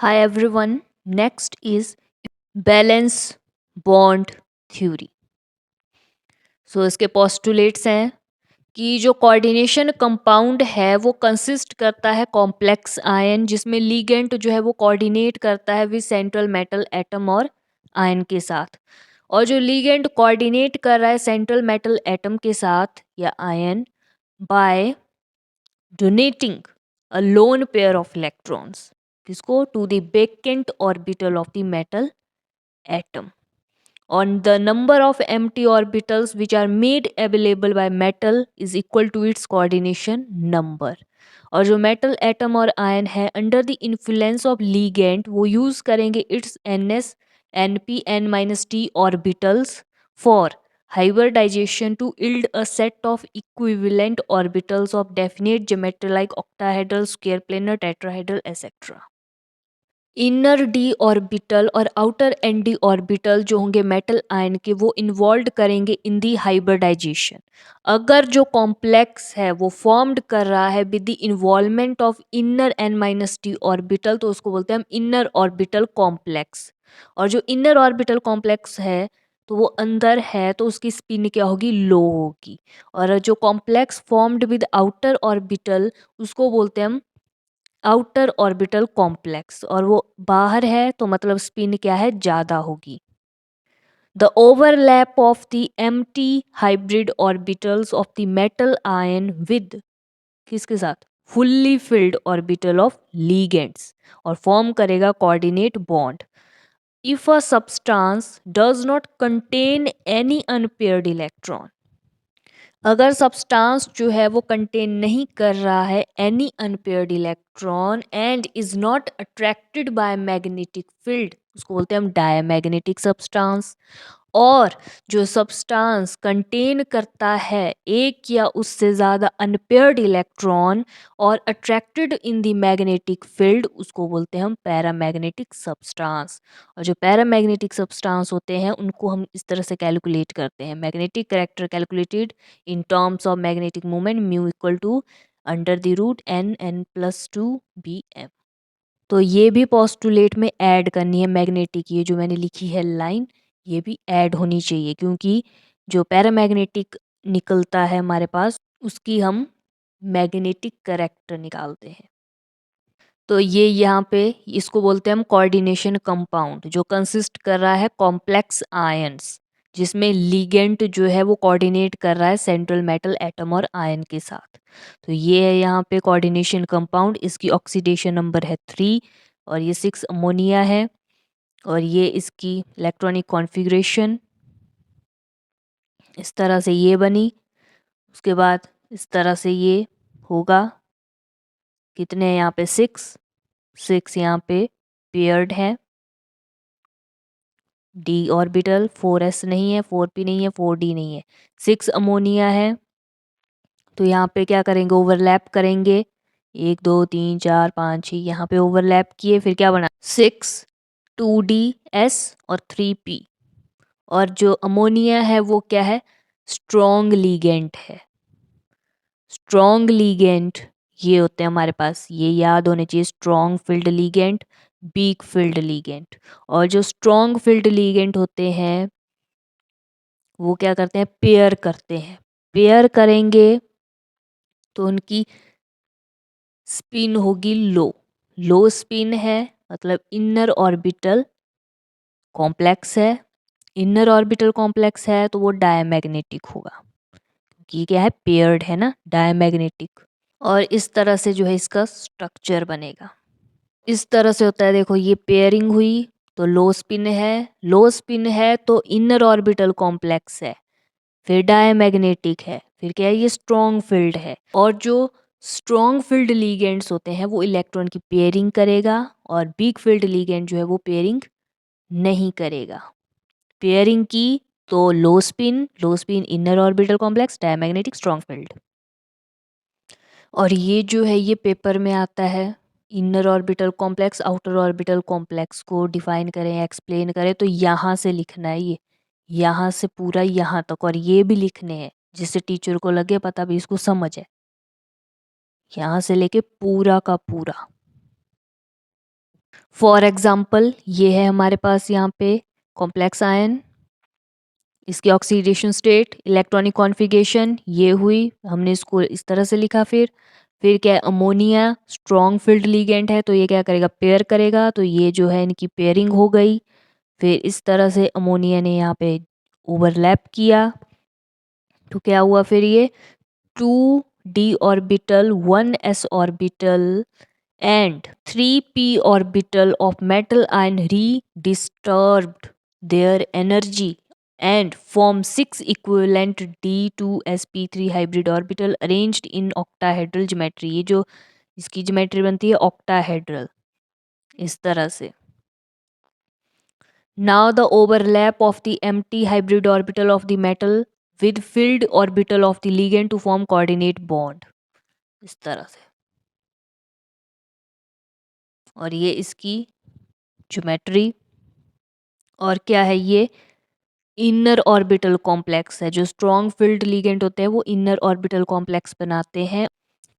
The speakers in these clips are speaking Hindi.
Hi everyone. Next is valence bond theory. इसके पोस्टुलेट्स हैं कि जो कोऑर्डिनेशन कंपाउंड है वो कंसिस्ट करता है कॉम्प्लेक्स आयन जिसमें लीगेंट जो है वो कोऑर्डिनेट करता है विद सेंट्रल मेटल एटम और आयन के साथ। और जो लीगेंट कोऑर्डिनेट कर रहा है सेंट्रल मेटल एटम के साथ या ion by donating a lone pair of electrons किसको to the vacant orbital of the metal atom on the number of empty orbitals which are made available by metal is equal to its coordination number। और जो मेटल एटम और आयन है under the influence of ligand वो यूज करेंगे it's NS NP N-T orbitals for hybridization to yield a set of equivalent orbitals of definite geometry like octahedral, square planar, tetrahedral, etc। Inner D orbital और आउटर एन डी ऑर्बिटल जो होंगे मेटल आयन के वो इन्वॉल्व करेंगे इन दी हाइब्रिडाइजेशन। अगर जो कॉम्प्लेक्स है वो फॉर्म्ड कर रहा है with the involvement of inner N-T orbital तो उसको बोलते हैं हम इनर ऑर्बिटल कॉम्प्लेक्स। और जो इनर ऑर्बिटल कॉम्प्लेक्स है तो वो अंदर है तो उसकी स्पिन क्या होगी, लो होगी। और जो complex formed with outer orbital उसको बोलते हैं हम आउटर ऑर्बिटल कॉम्प्लेक्स। और वो बाहर है तो मतलब स्पिन क्या है, ज़्यादा होगी। The overlap of the empty hybrid orbitals of the metal ion with किसके साथ, fully filled orbital of ligands और फॉर्म करेगा coordinate bond. If a substance does not contain any unpaired electron, अगर सब्सटेंस जो है वो कंटेन नहीं कर रहा है any unpaired electron and is not attracted by magnetic field उसको बोलते हैं हम डायमैग्नेटिक सब्सटेंस। और जो सब्सटेंस कंटेन करता है एक या उससे ज़्यादा अनपेयर्ड इलेक्ट्रॉन और attracted in the magnetic field उसको बोलते हैं हम पैरामैग्नेटिक सब्सटेंस। और जो पैरामैग्नेटिक सब्सटेंस होते हैं उनको हम इस तरह से कैलकुलेट करते हैं, magnetic character calculated in terms of magnetic moment mu equal to under the root n+2 bm। तो ये भी पोस्टुलेट में ऐड करनी है मैग्नेटिक, ये जो मैंने लिखी है लाइन ये भी ऐड होनी चाहिए क्योंकि जो पैरामैग्नेटिक निकलता है हमारे पास उसकी हम मैग्नेटिक करेक्टर निकालते हैं। तो ये यहाँ पे इसको बोलते हैं हम कोऑर्डिनेशन कंपाउंड जो कंसिस्ट कर रहा है कॉम्प्लेक्स आयंस जिसमें लीगेंट जो है वो कोऑर्डिनेट कर रहा है सेंट्रल मेटल एटम और आयन के साथ। तो ये है यहाँ पे कोऑर्डिनेशन कंपाउंड, इसकी ऑक्सीडेशन नंबर है 3 और ये 6 अमोनिया है। और ये इसकी इलेक्ट्रॉनिक कॉन्फ़िगरेशन इस तरह से ये बनी। उसके बाद इस तरह से ये होगा, कितने हैं यहाँ पे 6 यहाँ पे पेयर्ड है। डी ऑर्बिटल 4s नहीं है, 4p नहीं है, 4d नहीं है, 6 अमोनिया है। तो यहाँ पे क्या करेंगे, ओवरलैप करेंगे, 1 2 3 4 5 6 यहाँ पे ओवरलैप किए, फिर क्या बना 6 2ds और 3p। और जो अमोनिया है वो क्या है, स्ट्रॉन्ग लीगेंट है। स्ट्रॉन्ग लीगेंट ये होते हैं हमारे पास, ये याद होने चाहिए, strong field ligand, weak field ligand. और जो स्ट्रॉन्ग फील्ड लीगेंट होते हैं वो क्या करते हैं, पेयर करते हैं। पेयर करेंगे तो उनकी स्पिन होगी लो। लो स्पिन है मतलब इनर ऑर्बिटल कॉम्प्लेक्स है। इनर ऑर्बिटल कॉम्प्लेक्स है तो वो डायमैग्नेटिक होगा क्योंकि क्या है, पेयर्ड है ना, डायमैग्नेटिक। और इस तरह से जो है इसका स्ट्रक्चर बनेगा, इस तरह से होता है। देखो ये पेयरिंग हुई तो लो स्पिन है, लो स्पिन है तो इनर ऑर्बिटल कॉम्प्लेक्स है, फिर डायमैग्नेटिक है, फिर क्या है, ये स्ट्रॉन्ग फील्ड है। और जो स्ट्रॉन्ग फील्ड लीगेंड्स होते हैं वो इलेक्ट्रॉन की पेयरिंग करेगा और वीक फील्ड लीगेंड जो है वो पेयरिंग नहीं करेगा। पेयरिंग की तो लो spin inner orbital complex, diamagnetic, strong field. और ये जो है ये पेपर में आता है, inner orbital complex outer orbital complex को डिफाइन करें, एक्सप्लेन करें, तो यहाँ से लिखना है, ये यहाँ से पूरा यहाँ तक, और ये भी लिखने हैं जिससे टीचर को लगे पता भी इसको समझ है, यहाँ से लेके पूरा का पूरा। फॉर एग्जाम्पल ये है हमारे पास यहाँ पे कॉम्प्लेक्स आयन, इसकी ऑक्सीडेशन स्टेट, इलेक्ट्रॉनिक कॉन्फ़िगरेशन ये हुई, हमने इसको इस तरह से लिखा। फिर क्या है, अमोनिया स्ट्रॉन्ग फील्ड लिगेंड है तो ये क्या करेगा, पेयर करेगा, तो ये जो है इनकी पेयरिंग हो गई। फिर इस तरह से अमोनिया ने यहाँ पे ओवरलैप किया तो क्या हुआ, फिर ये 2d orbital 1s orbital and 3p orbital of metal ion redisturbed their energy and form 6 equivalent d2sp3 hybrid orbital arranged in octahedral geometry। ये जो इसकी ज्योमेट्री बनती है octahedral, इस तरह से। Now the overlap of the empty hybrid orbital of the metal with filled orbital of the ligand to form coordinate bond, इस तरह से। और ये इसकी ज्योमेट्री, और क्या है, ये इनर ऑर्बिटल कॉम्प्लेक्स है। जो स्ट्रॉन्ग फील्ड लिगेंड होते हैं वो इनर ऑर्बिटल कॉम्प्लेक्स बनाते हैं।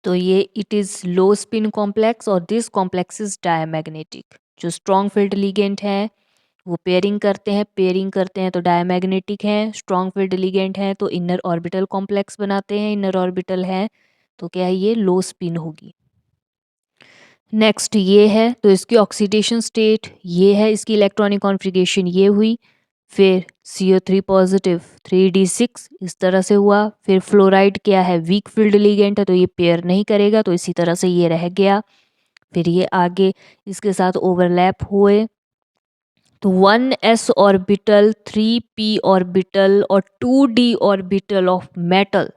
तो ये it is low spin complex और दिस कॉम्प्लेक्स इज डायमैग्नेटिक। जो स्ट्रॉन्ग फील्ड लिगेंड हैं वो पेयरिंग करते हैं तो डायमैग्नेटिक हैं। स्ट्रॉन्ग फील्ड लिगेंड हैं तो इनर ऑर्बिटल कॉम्प्लेक्स बनाते हैं। इनर ऑर्बिटल है तो क्या है, ये लो स्पिन होगी। नेक्स्ट ये है, तो इसकी ऑक्सीडेशन स्टेट ये है, इसकी इलेक्ट्रॉनिक कॉन्फ़िगरेशन ये हुई। फिर CO3 पॉजिटिव 3d6 इस तरह से हुआ। फिर फ्लोराइड क्या है, वीक फील्ड लिगेंड है तो ये पेयर नहीं करेगा तो इसी तरह से ये रह गया। फिर ये आगे इसके साथ ओवरलैप हुए तो 1s ऑर्बिटल 3p ऑर्बिटल और 2d orbital of metal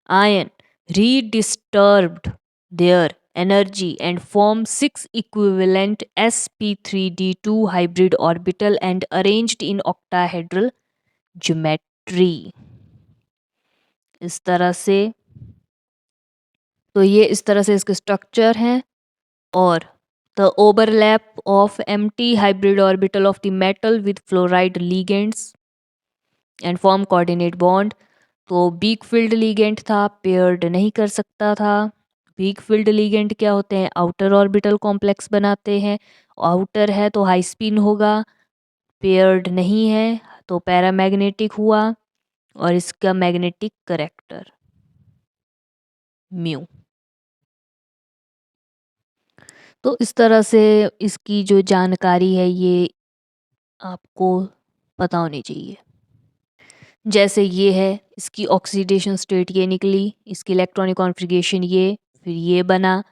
ion redisturbed their energy and form 6 equivalent sp3d2 hybrid orbital and arranged in octahedral geometry, इस तरह से। तो ये इस तरह से इसके स्ट्रक्चर हैं। और the overlap of empty hybrid orbital of the metal with fluoride ligands and form coordinate bond। तो वीक फील्ड लिगेंड था, पेयर्ड नहीं कर सकता था। वीक फील्ड लिगेंड क्या होते हैं, आउटर ऑर्बिटल कॉम्प्लेक्स बनाते हैं। आउटर है तो हाई स्पिन होगा, पेयर्ड नहीं है तो पैरामैग्नेटिक हुआ। और इसका मैग्नेटिक करेक्टर म्यू। तो इस तरह से इसकी जो जानकारी है ये आपको पता होनी चाहिए। जैसे ये है, इसकी ऑक्सीडेशन स्टेट ये निकली, इसकी इलेक्ट्रॉनिक कॉन्फ़िगरेशन ये, फिर ये बना,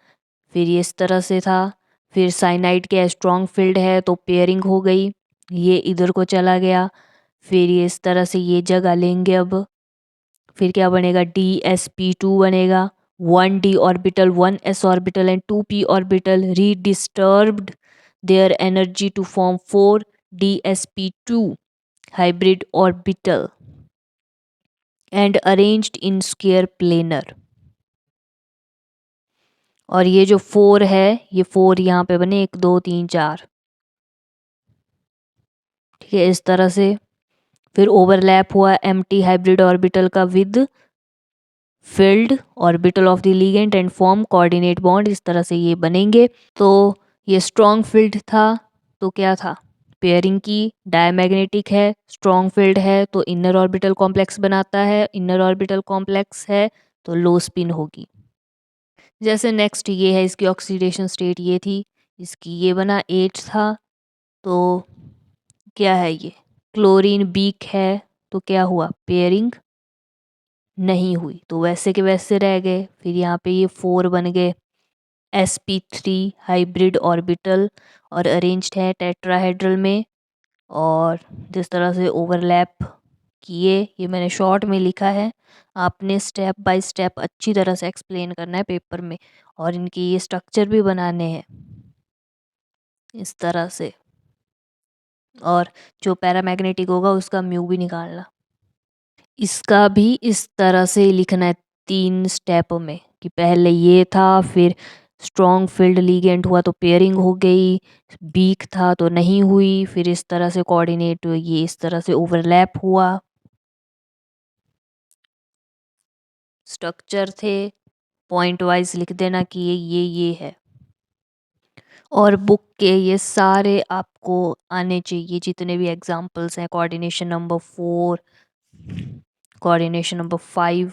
फिर ये इस तरह से था। फिर साइनाइड क्या स्ट्रॉन्ग फील्ड है तो पेयरिंग हो गई, ये इधर को चला गया। फिर ये इस तरह से ये जगह लेंगे अब। फिर क्या बनेगा, DsP2 बनेगा। 1d orbital 1s orbital and 2p orbital redistributed their energy to form 4DsP2 hybrid orbital and arranged in square planar। और ये जो 4 है, ये 4 यहाँ पे बने 1 2 3 4, ठीक है, इस तरह से। फिर ओवरलैप हुआ एम्प्टी हाइब्रिड ऑर्बिटल का with filled orbital of the ligand and form coordinate bond, इस तरह से ये बनेंगे। तो ये स्ट्रॉन्ग फील्ड था तो क्या था, पेयरिंग की, डायमैग्नेटिक है, स्ट्रॉन्ग फील्ड है तो इनर ऑर्बिटल कॉम्प्लेक्स बनाता है, इनर ऑर्बिटल कॉम्प्लेक्स है तो लो स्पिन होगी। जैसे नेक्स्ट ये है, इसकी ऑक्सीडेशन स्टेट ये थी, इसकी ये बना 8 था। तो क्या है, ये क्लोरीन बीक है तो क्या हुआ, पेयरिंग नहीं हुई तो वैसे के वैसे रह गए। फिर यहाँ पे ये 4 बन गए sp3 हाइब्रिड ऑर्बिटल और अरेंज्ड है टेट्राहेड्रल में। और जिस तरह से ओवरलैप किए, ये मैंने शॉर्ट में लिखा है, आपने स्टेप बाय स्टेप अच्छी तरह से एक्सप्लेन करना है पेपर में। और इनकी ये स्ट्रक्चर भी बनाने हैं इस तरह से। और जो पैरामैग्नेटिक होगा उसका म्यू भी निकालना। इसका भी इस तरह से लिखना है 3 स्टेप में, कि पहले ये था, फिर स्ट्रॉन्ग फील्ड लिगेंड हुआ तो पेयरिंग हो गई, बीक था तो नहीं हुई, फिर इस तरह से कोऑर्डिनेट ये इस तरह से ओवरलैप हुआ। स्ट्रक्चर थे, पॉइंट वाइज लिख देना कि ये है। और बुक के ये सारे आपको आने चाहिए, जितने भी एग्जाम्पल्स हैं, कोऑर्डिनेशन नंबर 4, कोऑर्डिनेशन नंबर 5,